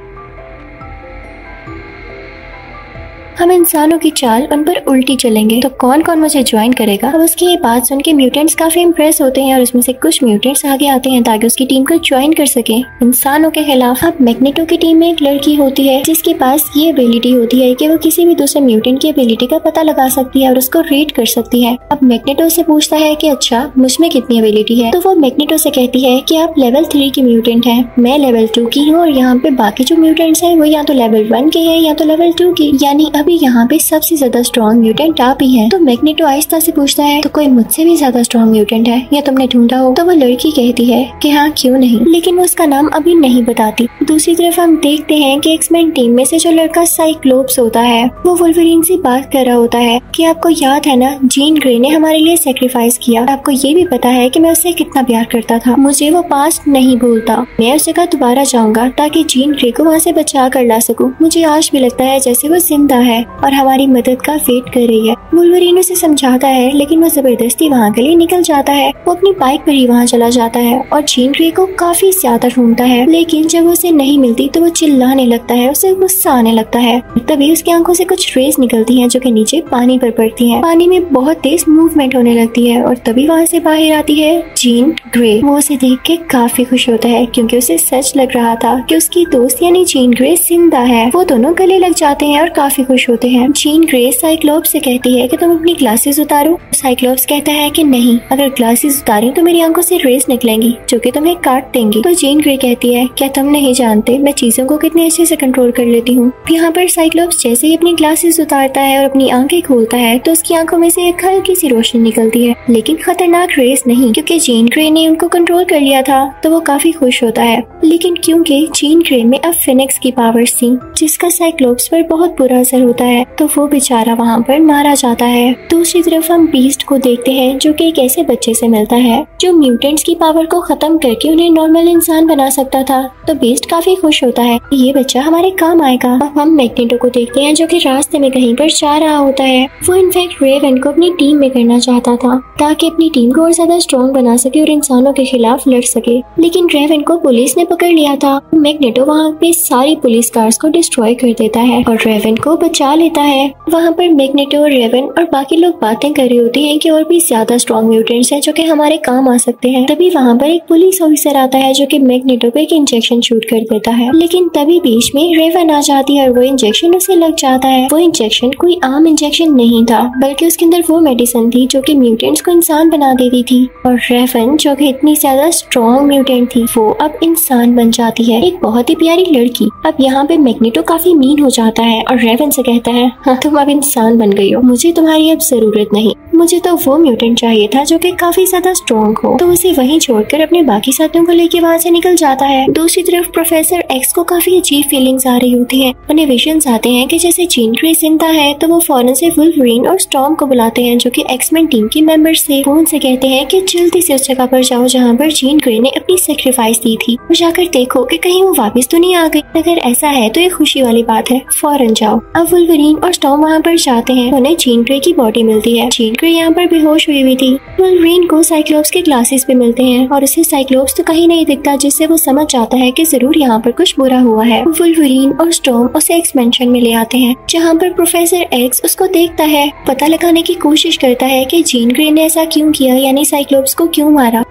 हम इंसानों की चाल उन पर उल्टी चलेंगे। तो कौन कौन मुझे ज्वाइन करेगा। अब उसकी ये बात सुन के म्यूटेंट्स काफी इम्प्रेस होते हैं और उसमें से कुछ म्यूटेंट्स आगे आते हैं ताकि उसकी टीम को ज्वाइन कर सके इंसानों के खिलाफ। अब मैग्नेटो की टीम में एक लड़की होती है जिसके पास ये एबिलिटी होती है कि वो किसी भी दूसरे म्यूटेंट की एबिलिटी का पता लगा सकती है और उसको रीड कर सकती है। अब मैग्नेटो से पूछता है कि अच्छा मुझमें कितनी एबिलिटी है। तो वो मैग्नेटो से कहती है कि आप लेवल 3 की म्यूटेंट है, मैं लेवल 2 की हूँ और यहाँ पे बाकी जो म्यूटेंट्स हैं वो या तो लेवल 1 के हैं या तो लेवल 2 की, यानी अभी यहाँ पे सबसे ज्यादा स्ट्रॉन्ग म्यूटेंट आप ही हैं। तो मैग्नेटो आहिस्ता से पूछता है तो कोई मुझसे भी ज्यादा स्ट्रॉन्ग म्यूटेंट है या तुमने ढूंढा हो। तो वो लड़की कहती है कि हाँ क्यों नहीं, लेकिन वो उसका नाम अभी नहीं बताती। दूसरी तरफ हम देखते हैं कि एक्समैन टीम में से जो लड़का साइक्लोप्स होता है वो वुल्वरीन से बात कर रहा होता है कि आपको याद है ना, जीन ग्रे ने हमारे लिए सेक्रीफाइस किया। आपको ये भी पता है कि मैं उससे कितना प्यार करता था। मुझे वो पास्ट नहीं भूलता। मैं उस जगह दोबारा जाऊंगा ताकि जीन ग्रे को वहाँ से बचा कर ला सकूं। मुझे आज भी लगता है जैसे वो जिंदा है और हमारी मदद का वेट कर रही है। वुल्वरीन उसे समझाता है लेकिन वो जबरदस्ती वहाँ के लिए निकल जाता है। वो अपनी बाइक पर ही वहाँ चला जाता है और जीन ग्रे को काफी ज्यादा ढूंढता है, लेकिन जब वो उसे नहीं मिलती तो वो चिल्लाने लगता है, उसे गुस्सा आने लगता है। तभी उसकी आंखों से कुछ रेस निकलती हैं जो कि नीचे पानी पर पड़ती हैं। पानी में बहुत तेज मूवमेंट होने लगती है और तभी वहाँ से बाहर आती है जीन ग्रे। वो उसे देख के काफी खुश होता है क्योंकि उसे सच लग रहा था कि उसकी दोस्त यानी जीन ग्रे जिंदा है। वो दोनों गले लग जाते हैं और काफी खुश खुश होते हैं। जीन ग्रे साइक्लोप्स से कहती है कि तुम अपनी ग्लासेस उतारो। साइक्लोप्स कहता है कि नहीं, अगर ग्लासेस उतारी तो मेरी आंखों से रेस निकलेंगी जो कि तुम्हें काट देंगी। तो जीन ग्रे कहती है, क्या तुम नहीं जानते मैं चीजों को कितने अच्छे से कंट्रोल कर लेती हूँ। यहाँ पर साइक्लोप्स जैसे ही अपनी ग्लासेस उतारता है और अपनी आंखें खोलता है तो उसकी आंखों में से एक हल्की सी रोशनी निकलती है, लेकिन खतरनाक रेस नहीं, क्योंकि जीन ग्रे ने उनको कंट्रोल कर लिया था। तो वो काफी खुश होता है, लेकिन क्योंकि जीन ग्रे में अब फिनिक्स की पावर्स थी जिसका साइक्लोप्स पर बहुत बुरा असर होता है, तो वो बेचारा वहाँ पर मारा जाता है। दूसरी तरफ हम बीस्ट को देखते हैं जो कि एक ऐसे बच्चे से मिलता है जो म्यूटेंट्स की पावर को खत्म करके उन्हें नॉर्मल इंसान बना सकता था। तो बीस्ट काफी खुश होता है, ये बच्चा हमारे काम आएगा। अब हम मैग्नेटो को देखते हैं जो कि रास्ते में कहीं पर जा रहा होता है। वो इनफैक्ट रेवन को अपनी टीम में करना चाहता था ताकि अपनी टीम को और ज्यादा स्ट्रॉन्ग बना सके और इंसानों के खिलाफ लड़ सके, लेकिन रेवन को पुलिस ने पकड़ लिया था। मैग्नेटो वहाँ पे सारी पुलिस कार्स को डिस्ट्रॉय कर देता है और रेवन को बचा लेता है। वहाँ पर मैग्नेटो, रेवन और बाकी लोग बातें कर रही होती हैं कि और भी ज्यादा स्ट्रॉन्ग म्यूटेंट्स हैं जो कि हमारे काम आ सकते हैं। तभी वहाँ पर एक पुलिस ऑफिसर आता है जो कि मैग्नेटो पे एक इंजेक्शन शूट कर देता है, लेकिन तभी बीच में रेवन आ जाती है और वो इंजेक्शन उसे लग जाता है। वो इंजेक्शन कोई आम इंजेक्शन नहीं था, बल्कि उसके अंदर वो मेडिसिन थी जो कि म्यूटेंट्स को इंसान बना देती थी। और रेवन जो कि इतनी ज्यादा स्ट्रॉन्ग म्यूटेंट थी वो अब इंसान बन जाती है, एक बहुत ही प्यारी लड़की। अब यहाँ पे मैग्नेटो काफी मीन हो जाता है और रेवन से कहता है, हाँ तुम अब इंसान बन गई हो, मुझे तुम्हारी अब जरूरत नहीं, मुझे तो वो म्यूटेंट चाहिए था जो कि काफी ज्यादा स्ट्रॉन्ग हो। तो उसे वहीं छोड़कर अपने बाकी साथियों को लेके वहाँ से निकल जाता है। दूसरी तरफ प्रोफेसर एक्स को काफी अजीब फीलिंग्स आ रही होती हैं। उन्हें विजन्स आते हैं कि जैसे जीन ग्रे जिंदा है, तो वो फौरन से वुल्वरीन और स्टॉर्म को बुलाते हैं जो कि एक्समैन टीम के मेंबर्स थे। वो उनसे कहते हैं कि जल्दी से उस जगह पर जाओ जहाँ पर जीन ग्रे ने अपनी सेक्रीफाइस दी थी और जाकर देखो कि कहीं वो वापस तो नहीं आ गई। अगर ऐसा है तो ये खुशी वाली बात है, फौरन जाओ। अब वुल्वरीन और स्टॉर्म वहाँ पर जाते हैं। उन्हें जीन ग्रे की बॉडी मिलती है। जीन ग्रे यहाँ पर बेहोश हुई थी। वुल्वरीन को साइक्लोप्स के ग्लासेस पे मिलते हैं और उसे साइक्लोप्स तो कहीं नहीं दिखता, जिससे वो समझ जाता है कि जरूर यहाँ पर कुछ बुरा हुआ है। वुल्वरीन और स्टॉर्म उसे एक्स मैंशन में ले आते हैं जहाँ पर प्रोफेसर एक्स उसको देखता है, पता लगाने की कोशिश करता है कि जीन ग्रे ने ऐसा क्यों किया, यानी साइक्लोप्स को क्यों मारा।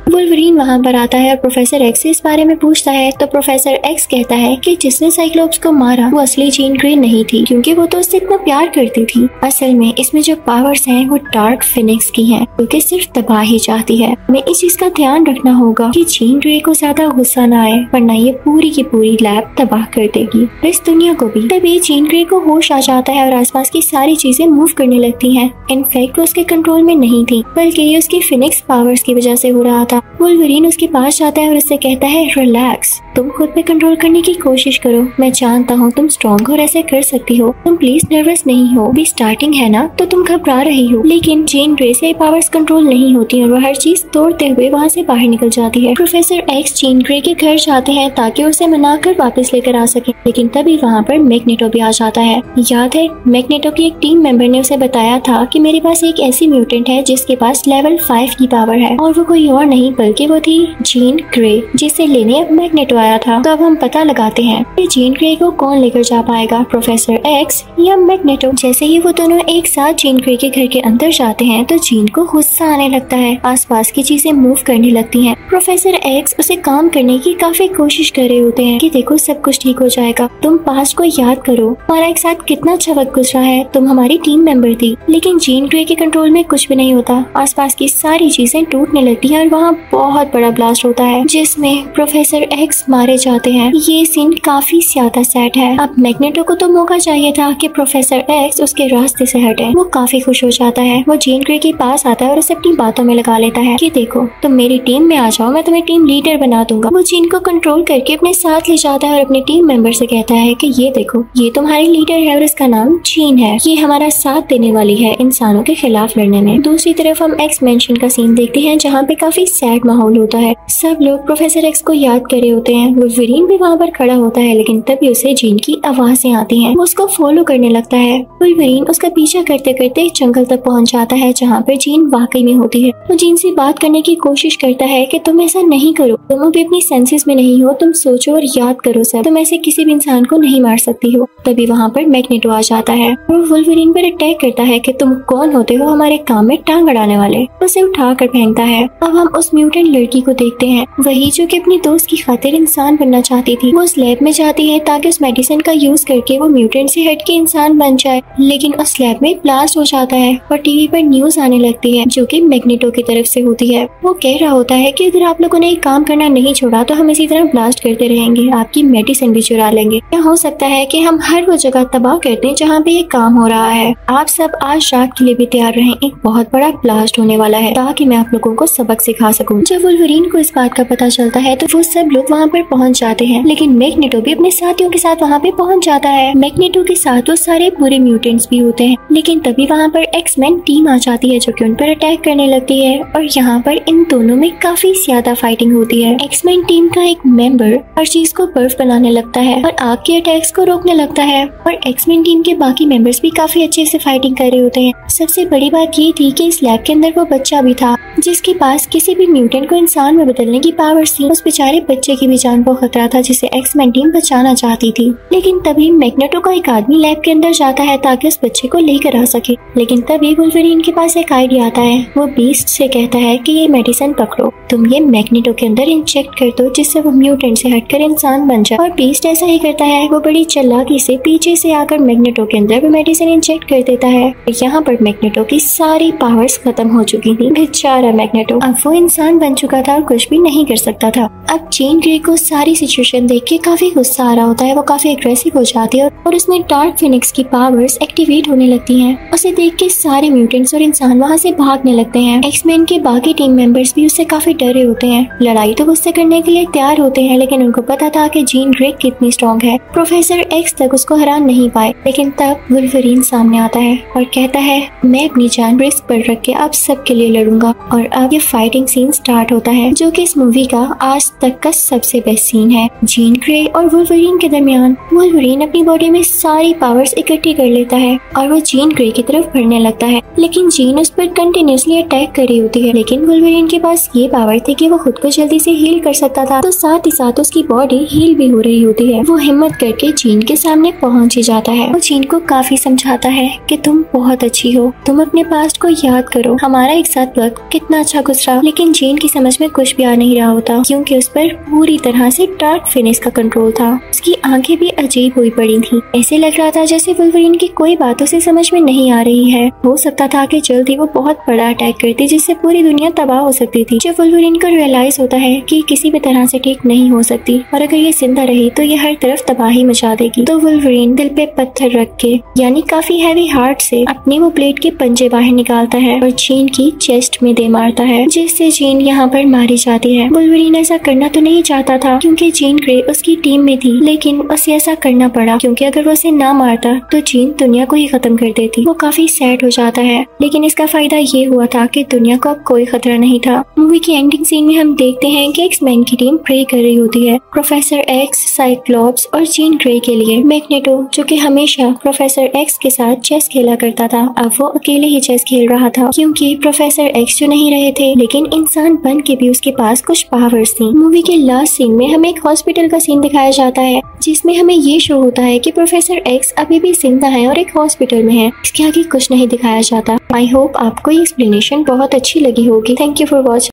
वुल्वरीन वहाँ पर आता है और प्रोफेसर एक्स से इस बारे में पूछता है, तो प्रोफेसर एक्स कहता है कि जिसने साइक्लोप्स को मारा वो असली जीन ग्रे नहीं थी, क्योंकि वो तो उससे इतना प्यार करती थी। असल में इसमें जो पावर्स हैं वो डार्क फिनिक्स की हैं, क्योंकि सिर्फ तबाही चाहती है। हमें इस चीज का ध्यान रखना होगा कि जीन ग्रे को ज्यादा गुस्सा न आए, वरना ये पूरी की पूरी लैब तबाह कर देगी, इस दुनिया को भी। तभी जीन ग्रे को होश आ जाता है और आसपास की सारी चीजें मूव करने लगती हैं। इनफैक्ट वो उसके कंट्रोल में नहीं थी, बल्कि ये उसकी फिनिक्स पावर्स की वजह से हो रहा था। वुल्वरीन उसके पास जाता है और उससे कहता है, रिलैक्स, तुम खुद पे कंट्रोल करने की कोशिश करो, मैं जानता हूँ तुम स्ट्रॉन्ग और ऐसे कर सकती हो, तुम प्लीज नर्वस नहीं हो, भी स्टार्टिंग है ना, तो तुम घबरा रही हो। लेकिन जीन ग्रे से पावर्स कंट्रोल नहीं होती और वो हर चीज तोड़ते हुए वहाँ से बाहर निकल जाती है। प्रोफेसर एक्स जीन ग्रे के घर जाते हैं ताकि उसे मनाकर वापस लेकर आ सके, लेकिन तभी वहाँ पर मैग्नेटो भी आ जाता है। याद है मैग्नेटो की एक टीम मेंबर ने उसे बताया था कि मेरे पास एक ऐसी म्यूटेंट है जिसके पास लेवल 5 की पावर है, और वो कोई और नहीं बल्कि वो थी जीन ग्रे, जिसे लेने अब मैग्नेटो आया था। तो अब हम पता लगाते हैं कि जीन ग्रे को कौन लेकर जा पाएगा, प्रोफेसर एक्स या मैग्नेटो। जैसे ही वो दोनों एक साथ जीन ग्रे के घर के अंदर जाते हैं तो जीन को गुस्सा आने लगता है, आसपास की चीजें मूव करने लगती हैं। प्रोफेसर एक्स उसे काम करने की काफी कोशिश कर रहे होते हैं कि देखो सब कुछ ठीक हो जाएगा, तुम पास्ट को याद करो, हमारा एक साथ कितना अच्छा वक्त गुजरा है, तुम हमारी टीम मेंबर थी। लेकिन जीन ग्रे के कंट्रोल में कुछ भी नहीं होता, आसपास की सारी चीजें टूटने लगती हैं और वहाँ बहुत बड़ा ब्लास्ट होता है जिसमें प्रोफेसर एक्स मारे जाते हैं। ये सीन काफी ज्यादा सैड है। अब मैग्नेटो को तो मौका चाहिए था कि प्रोफेसर एक्स उसके रास्ते से हटे। वो काफी खुश हो जाता है। वो जीन ग्रे के पास आता है और उसे अपनी बातों में लगा लेता है कि देखो तुम मेरी टीम में आ जाओ, मैं तुम्हें टीम लीडर बना दूंगा। वो जीन को कंट्रोल करके अपने साथ ले जाता है और अपने टीम मेंबर से कहता है कि ये देखो ये तुम्हारी लीडर है और इसका नाम जीन है, ये हमारा साथ देने वाली है इंसानों के खिलाफ लड़ने में। दूसरी तरफ हम एक्स मेंशन का सीन देखते हैं जहाँ पे काफी सैड माहौल होता है। सब लोग प्रोफेसर एक्स को याद कर रहे होते हैं। वुल्वरीन भी वहाँ पर खड़ा होता है, लेकिन तभी उसे जीन की आवाजें आती हैं। वो उसको फॉलो करने लगता है। वुल्वरीन उसका पीछा करते करते जंगल तक पहुँच जाता है जहाँ पर जीन वाकई में होती है। वो जीन से बात करने की कोशिश करता है कि तुम ऐसा नहीं करो, तुम अभी अपनी सेंसेस में नहीं हो, तुम सोचो और याद करो सब, तुम ऐसे किसी भी इंसान को नहीं मार सकती हो। तभी वहाँ पर मैग्नेटो आ जाता है और वुल्वरीन पर अटैक करता है कि तुम कौन होते हो हमारे काम में टांग अड़ाने वाले। उसे उठा कर फेंकता है। अब हम उस म्यूटेंट लड़की को देखते हैं, वही जो कि अपनी दोस्त की खातिर इन इंसान बनना चाहती थी। वो उस लैब में जाती है ताकि उस मेडिसिन का यूज करके वो म्यूटेंट से हट के इंसान बन जाए, लेकिन उस लैब में ब्लास्ट हो जाता है और टीवी पर न्यूज आने लगती है जो कि मैग्नेटो की तरफ से होती है। वो कह रहा होता है कि अगर आप लोगों ने काम करना नहीं छोड़ा तो हम इसी तरह ब्लास्ट करते रहेंगे, आपकी मेडिसिन भी चुरा लेंगे। क्या हो सकता है कि हम हर वो जगह तबाह कर दें जहाँ पे ये काम हो रहा है। आप सब आज रात के लिए भी तैयार रहें, एक बहुत बड़ा ब्लास्ट होने वाला है ताकि मैं आप लोगों को सबक सिखा सकूं। जब वुल्वरीन को इस बात का पता चलता है तो वो सब लोग वहाँ पर पहुँच जाते हैं, लेकिन मैग्नेटो भी अपने साथियों के साथ वहाँ पे पहुँच जाता है। मैग्नेटो के साथ वो सारे बुरे म्यूटेंट्स भी होते हैं, लेकिन तभी वहाँ पर एक्समैन टीम आ जाती है जो कि उन पर अटैक करने लगती है और यहाँ पर इन दोनों में काफी ज्यादा फाइटिंग होती है। एक्समैन टीम का एक मेंबर हर चीज को बर्फ बनाने लगता है और आग के अटैक्स को रोकने लगता है और एक्समैन टीम के बाकी मेंबर्स भी काफी अच्छे से फाइटिंग कर रहे होते हैं। सबसे बड़ी बात ये थी कि इस लैब के अंदर वो बच्चा भी था जिसके पास किसी भी म्यूटेंट को इंसान में बदलने की पावर थी। उस बेचारे बच्चे की भी जान को खतरा था जिसे एक्समैन टीम बचाना चाहती थी, लेकिन तभी मैग्नेटो का एक आदमी लैब के अंदर जाता है ताकि उस बच्चे को लेकर आ सके। लेकिन तभी वुल्वरीन के पास एक आइडिया आता है। वो बीस्ट से कहता है कि ये मेडिसिन पकड़ो, तुम ये मैग्नेटो के अंदर इंजेक्ट कर दो जिससे वो म्यूटेंट से हटकर इंसान बन जाए। और बीस्ट ऐसा ही करता है। वो बड़ी चालाकी से पीछे से आकर मैग्नेटो के अंदर वो मेडिसिन इंजेक्ट कर देता है। यहाँ पर मैग्नेटो की सारी पावर्स खत्म हो चुकी थी। बेचारा मैग्नेटो, अब वो इंसान बन चुका था और कुछ भी नहीं कर सकता था। अब जीन ग्रे को सारी सिचुएशन देख के काफी गुस्सा आ रहा होता है। वो काफी एग्रेसिव हो जाती है और उसमें डार्क फिनिक्स की पावर्स एक्टिवेट होने लगती हैं। उसे देख के सारे म्यूटेंट्स और इंसान वहाँ से भागने लगते हैं। एक्समैन के बाकी टीम मेंबर्स भी उससे काफी डरे होते हैं। लड़ाई तो उससे करने के लिए तैयार होते हैं, लेकिन उनको पता था कि जीन ग्रे कितनी स्ट्रॉन्ग है। प्रोफेसर एक्स तक उसको हरा नहीं पाए, लेकिन तब वुल्वरीन सामने आता है और कहता है मैं अपनी जान रिस्क पर रख के आप सबके लिए लड़ूंगा। और अब ये फाइटिंग सीन स्टार्ट होता है जो कि इस मूवी का आज तक का सबसे बेस्ट सीन है। जीन ग्रे और वुल्वरीन के दरमियान वुल्वरीन अपनी बॉडी में सारी पावर्स इकट्ठी कर लेता है और वो जीन ग्रे की तरफ बढ़ने लगता है, लेकिन जीन उस पर कंटिन्यूसली अटैक कर रही होती है। लेकिन वुल्वरीन के पास ये पावर थी कि वो खुद को जल्दी से हील कर सकता था, तो साथ ही साथ उसकी बॉडी हील भी हो रही होती है। वो हिम्मत करके जीन के सामने पहुंच ही जाता है। वो जीन को काफी समझाता है कि तुम बहुत अच्छी हो, तुम अपने पास्ट को याद करो, हमारा एक साथ वक्त कितना अच्छा गुजरा। लेकिन जीन की समझ में कुछ भी आ नहीं रहा होता क्योंकि उस पर पूरी तरह से डार्क फिनिक्स का कंट्रोल था। उसकी आंखें भी अजीब हुई पड़ी थी। ऐसे लग रहा था जैसे वुल्वरीन की कोई बात उसे समझ में नहीं आ रही है। हो सकता था कि जल्द ही वो बहुत बड़ा अटैक करती जिससे पूरी दुनिया तबाह हो सकती थी। जब वुल्वरीन को रियलाइज होता है कि किसी भी तरह से ठीक नहीं हो सकती और अगर ये जिंदा रही तो ये हर तरफ तबाही मचा देगी, तो वुल्वरीन दिल पे पत्थर रख के यानी काफी हैवी हार्ट से अपने वो ब्लेड के पंजे बाहर निकालता है और जीन की चेस्ट में दे मारता है, जिससे जीन यहाँ पर मारी जाती है। वुल्वरीन ऐसा करना तो नहीं चाहता था क्योंकि जीन ग्रे उसकी टीम में थी, लेकिन उसे ऐसा करना पड़ा क्योंकि अगर वो उसे ना मारता तो जीन दुनिया को ही खत्म कर देती। वो काफी सैड हो जाता है, लेकिन इसका फायदा ये हुआ था कि दुनिया को अब कोई खतरा नहीं था। मूवी की एंडिंग सीन में हम देखते हैं कि एक्समैन की टीम प्रे कर रही होती है प्रोफेसर एक्स, साइक्लोप्स और जीन ग्रे के लिए। मैग्नेटो जो कि हमेशा प्रोफेसर एक्स के साथ चेस खेला करता था, अब वो अकेले ही चेस खेल रहा था क्योंकि प्रोफेसर एक्स जो नहीं रहे थे, लेकिन इंसान बन के भी उसके पास कुछ पावर्स थी। मूवी के लास्ट सीन में हमें एक हॉस्पिटल का सीन दिखाया जाता है जिसमें हमें ये शो होता है कि प्रोफेसर एक्स अभी भी जिंदा है और एक हॉस्पिटल में है। इसके आगे कुछ नहीं दिखाया जाता। आई होप आपको ये एक्सप्लेनेशन बहुत अच्छी लगी होगी। Thank you for watching.